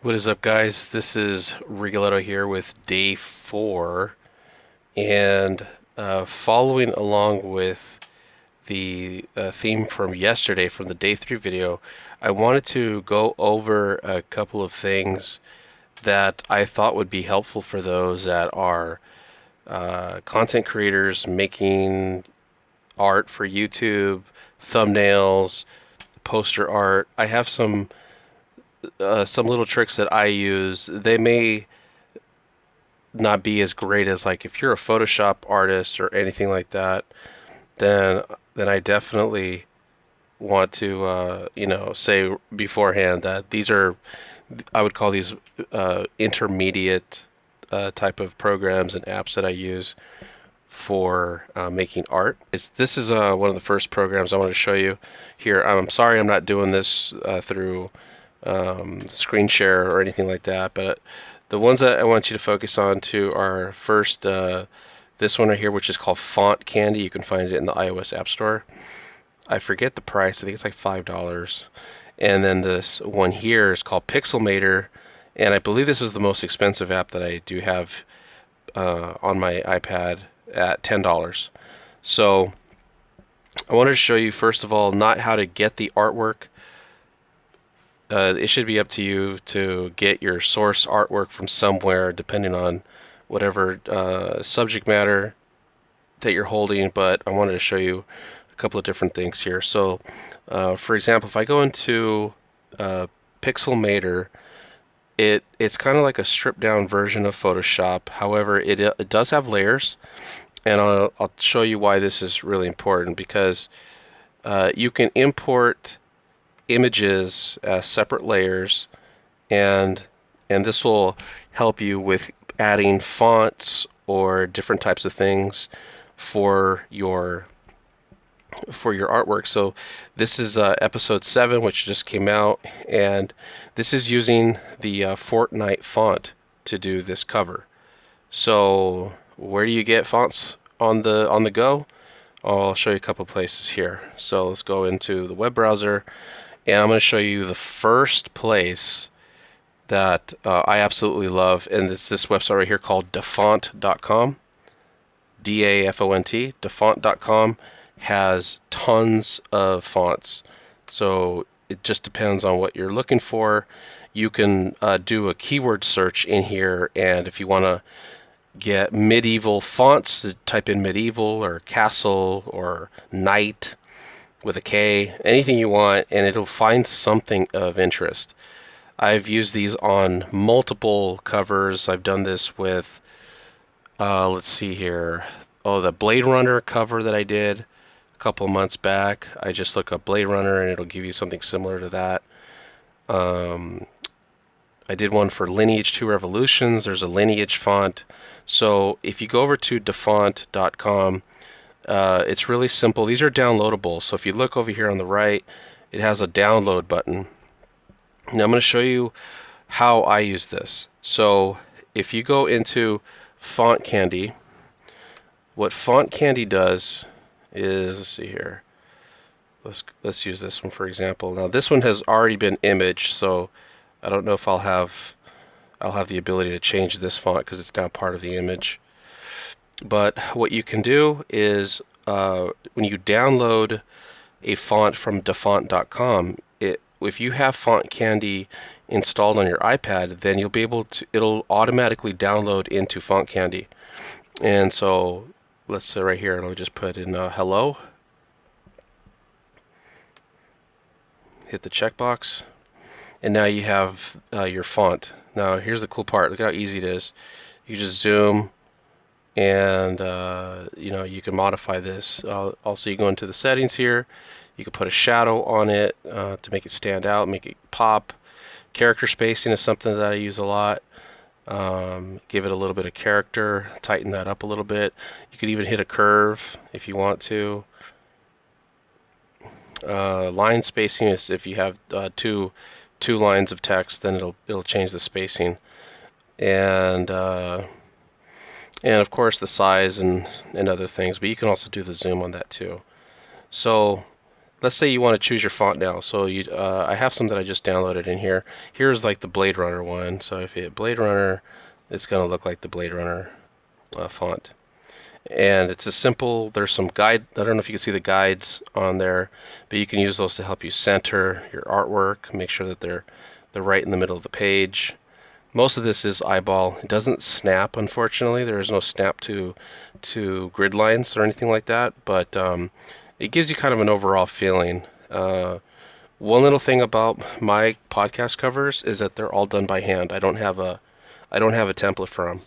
What is up, guys? This is Rigoletto here with day 4, and following along with the theme from yesterday from the day 3 video, I wanted to go over a couple of things that I thought would be helpful for those that are content creators making art for YouTube, thumbnails, poster art. I have some little tricks that I use. They may not be as great as, like, if you're a Photoshop artist or anything like that, then I definitely want to say beforehand that these are, I would call these intermediate type of programs and apps that I use for making art. This is one of the first programs I want to show you here. I'm sorry I'm not doing this through screen share or anything like that, but the ones that I want you to focus on too are first this one right here, which is called Font Candy. You can find it in the iOS App Store. I forget the price. I think it's like $5. And then this one here is called Pixelmator, and I believe this is the most expensive app that I do have on my iPad at $10. So I wanted to show you first of all not how to get the artwork. It should be up to you to get your source artwork from somewhere, depending on whatever subject matter that you're holding. But I wanted to show you a couple of different things here. So, for example, if I go into Pixelmator, it's kind of like a stripped down version of Photoshop. However, it does have layers, and I'll show you why this is really important, because you can import images as separate layers, and this will help you with adding fonts or different types of things for your artwork. So this is episode 7, which just came out, and this is using the Fortnite font to do this cover. So where do you get fonts on the go? I'll show you a couple places here. So let's go into the web browser, and I'm going to show you the first place that I absolutely love, and it's this website right here called Dafont.com. D-A-F-O-N-T. Dafont.com has tons of fonts. So it just depends on what you're looking for. You can do a keyword search in here, and if you want to get medieval fonts, type in medieval or castle or knight with a K, anything you want, and it'll find something of interest. I've used these on multiple covers. I've done this with, let's see here, the Blade Runner cover that I did a couple of months back. I just look up Blade Runner and it'll give you something similar to that. I did one for Lineage 2 Revolutions. There's a Lineage font. So if you go over to Dafont.com, it's really simple. These are downloadable. So if you look over here on the right, it has a download button. Now I'm going to show you how I use this. So if you go into Font Candy, what Font Candy does is, let's see here. Let's use this one for example. Now this one has already been imaged, so I don't know if I'll have the ability to change this font because it's now part of the image. But what you can do is when you download a font from Dafont.com, if you have Font Candy installed on your iPad, then you'll be able to, it'll automatically download into Font Candy. And so let's say right here, I'll just put in hello, hit the checkbox, and now you have your font. Now here's the cool part. Look how easy it is. You just zoom, and you can modify this. Also, you go into the settings here. You can put a shadow on it to make it stand out, make it pop. Character spacing is something that I use a lot. Give it a little bit of character, tighten that up a little bit. You could even hit a curve if you want to. Line spacing is if you have two lines of text, then it'll change the spacing, and of course the size and other things. But you can also do the zoom on that too. So let's say you want to choose your font now. So I have some that I just downloaded in here. Here's like the Blade Runner one. So if you hit Blade Runner, it's going to look like the Blade Runner font. And it's a simple, there's some guide, I don't know if you can see the guides on there, but you can use those to help you center your artwork, make sure that they're right in the middle of the page. Most of this is eyeball. It doesn't snap, unfortunately. There is no snap to grid lines or anything like that, but it gives you kind of an overall feeling. One little thing about my podcast covers is that they're all done by hand. I don't have a template for them.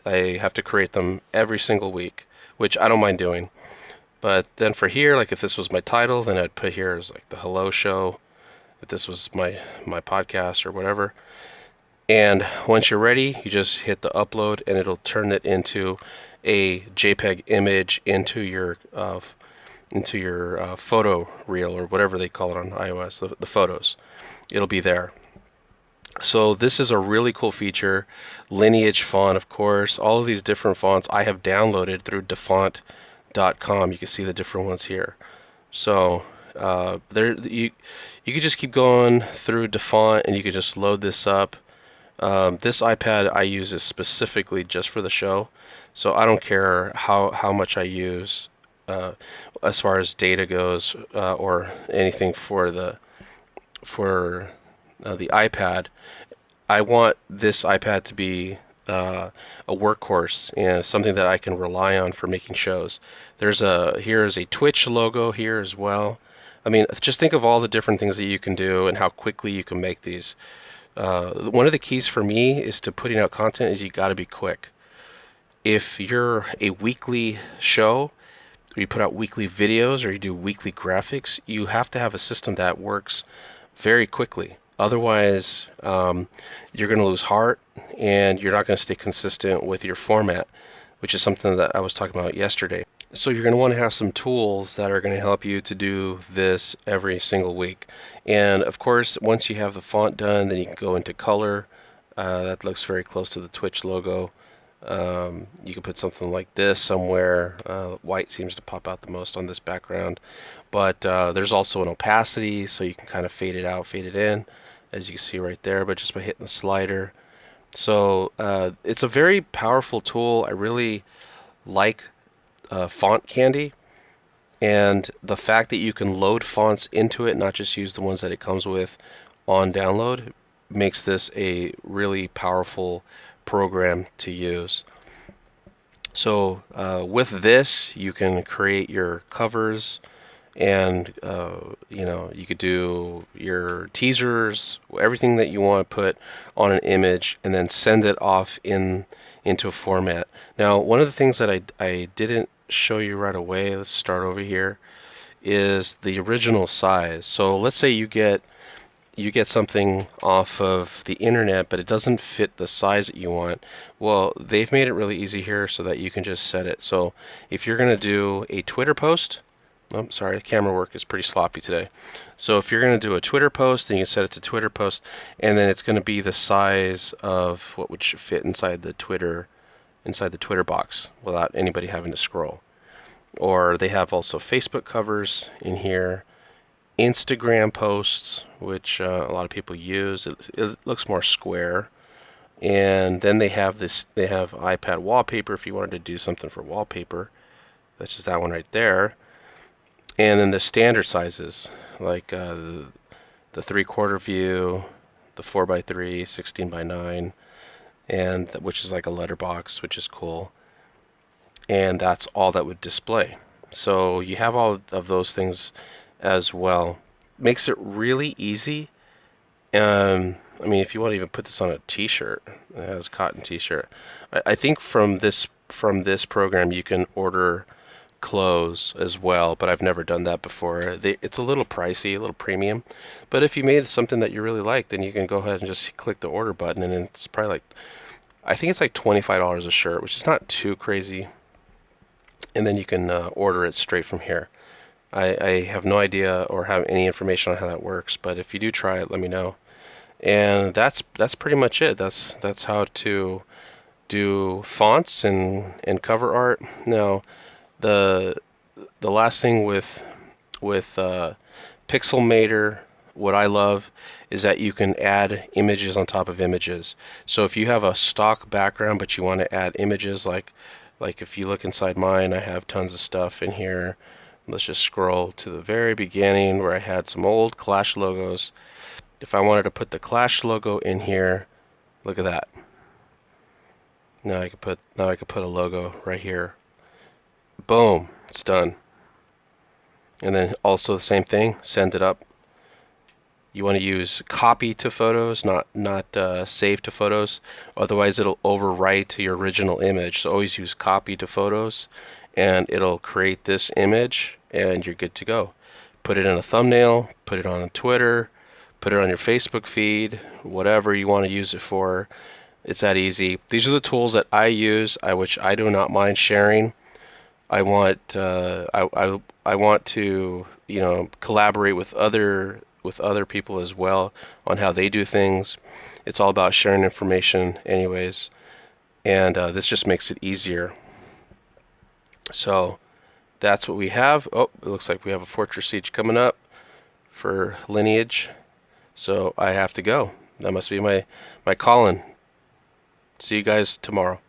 I have to create them every single week, which I don't mind doing. But then for here, like if this was my title, then I'd put here as like the hello show. If this was my podcast or whatever. And once you're ready, you just hit the upload, and it'll turn it into a JPEG image into your photo reel, or whatever they call it on iOS, the photos. It'll be there. So this is a really cool feature. Lineage font, of course. All of these different fonts I have downloaded through Dafont.com. You can see the different ones here. So you could just keep going through Dafont, and you could just load this up. This iPad I use is specifically just for the show, so I don't care how much I use as far as data goes, or anything for the iPad. I want this iPad to be a workhorse and something that I can rely on for making shows. Here is a Twitch logo here as well. I mean, just think of all the different things that you can do and how quickly you can make these. One of the keys for me is to putting out content is you got to be quick. If you're a weekly show, or you put out weekly videos, or you do weekly graphics, you have to have a system that works very quickly. Otherwise, you're going to lose heart, and you're not going to stay consistent with your format, which is something that I was talking about yesterday. So you're going to want to have some tools that are going to help you to do this every single week. And of course, once you have the font done, then you can go into color. That looks very close to the Twitch logo. You can put something like this somewhere. White seems to pop out the most on this background. But there's also an opacity, so you can kind of fade it out, fade it in, as you can see right there, but just by hitting the slider. So it's a very powerful tool. I really like Font Candy, and the fact that you can load fonts into it, not just use the ones that it comes with on download, makes this a really powerful program to use. So with this, you can create your covers, and you could do your teasers, everything that you want to put on an image, and then send it off into a format. Now, one of the things that I didn't show you right away, let's start over here, is the original size. So let's say you get something off of the internet, but it doesn't fit the size that you want. Well, they've made it really easy here so that you can just set it. So if you're going to do a Twitter post, sorry, the camera work is pretty sloppy today. So if you're going to do a Twitter post, then you can set it to Twitter post, and then it's going to be the size of what would fit inside the Twitter box without anybody having to scroll. Or they have also Facebook covers in here, Instagram posts, which a lot of people use. It looks more square. And then they have iPad wallpaper if you wanted to do something for wallpaper. That's just that one right there. And then the standard sizes, like the 3/4 view, the 4:3, 16:9, and which is like a letterbox, which is cool. And that's all that would display. So you have all of those things as well. Makes it really easy. I mean, if you want to even put this on a t-shirt, it has a cotton t-shirt. I think from this program you can order clothes as well, but I've never done that before. It's a little pricey, a little premium, but if you made something that you really like, then you can go ahead and just click the order button, and it's probably like, I think it's like $25 a shirt, which is not too crazy, and then you can order it straight from here. I have no idea or have any information on how that works, but if you do try it, let me know. And that's pretty much it. That's how to do fonts and cover art. Now, the last thing with Pixelmator, what I love is that you can add images on top of images. So if you have a stock background but you want to add images, like if you look inside mine, I have tons of stuff in here. Let's just scroll to the very beginning where I had some old Clash logos. If I wanted to put the Clash logo in here, look at that. Now I could put a logo right here. Boom, it's done. And then also the same thing, send it up. You want to use copy to photos, not save to photos. Otherwise it'll overwrite to your original image. So always use copy to photos and it'll create this image and you're good to go. Put it in a thumbnail, put it on Twitter, put it on your Facebook feed, whatever you want to use it for. It's that easy. These are the tools that I use, which I do not mind sharing. I want I want to, you know, collaborate with other people as well on how they do things. It's all about sharing information anyways, and this just makes it easier. So that's what we have. Oh, it looks like we have a Fortress Siege coming up for Lineage, so I have to go. That must be my calling. See you guys tomorrow.